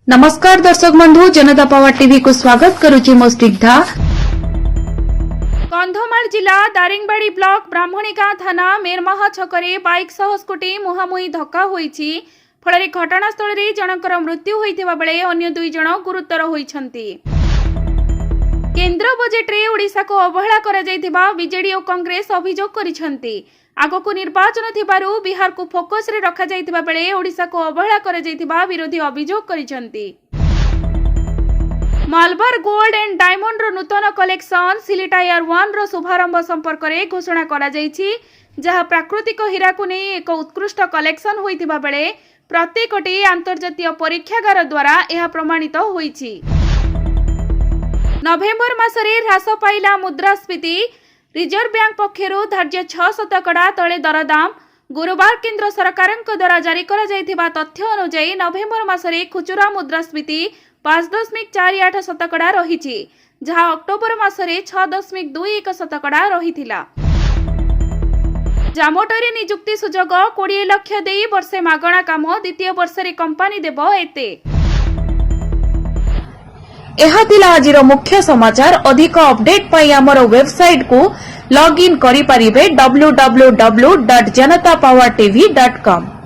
नमस्कार दर्शक बंधु, जनता पावर टीवी को स्वागत करुची मो स्निग्धा। कंधमाल जिला दारिंगबाड़ी ब्लॉक ब्राह्मणीगाँ थाना मेरमाहा छकरे बाइक सह स्कूटी मुहांमुही धक्का होईछि। फଳରେ घटनास्थଳରେ ଜଣଙ୍କର ମୃତ୍ୟୁ ହୋଇଥିବା ବେଳେ ଅନ୍ୟ ଦୁଇ ଜଣ ଗୁରୁତର ହୋଇଛନ୍ତି। केन्द्र बजेट्रे ओडिशाको अवहेला कराଯାଇଥିବା विजेडी और कांग्रेस अभियोग କରିଛନ୍ତି। आगको निर्वाचन थिबारु बिहार को फोकस रे रखा जाइथिबा बेले ओडिशा को अवहेला कराଯାଇଥିବା विरोधी अभियोग କରିଛନ୍ତି। मालबार गोल्ड एंड डायमंड रो नूतन कलेक्शन सिली टायर 1 रो शुभारंभ संपर्क में घोषणा करा जाइछि, जहा प्राकृतिक हीरा को नहीं एक उत्कृष्ट कलेक्शन होइथिबा बेले प्रत्येकटी अंतर्जातीय परीक्षागार द्वारा यह प्रमाणित होइछि। नवेम्बर मासरे ह्रास पाइला मुद्रास्फीति। रिजर्व बैंक पक्षरु धार्य 6% तले दरदाम। गुरुवार केंद्र सरकार द्वारा जारी करा जाइथिबा तथ्य अनुसार नवेम्बर मासरे खुचरा मुद्रास्फीति 5.48% रहिछि, जहा अक्टोबर मासरे 6.21% रहिथिला। जामोटरी नियुक्ति सुजोग 20 लाख देई वर्षे मागणा काम, द्वितीय वर्ष रे कंपनी देबो एते। यह थिला आजिर मुख्य समाचार। अधिक अपडेट पाई हमर वेबसाइट को लॉग इन करि परिबे www.janatapowertv.com।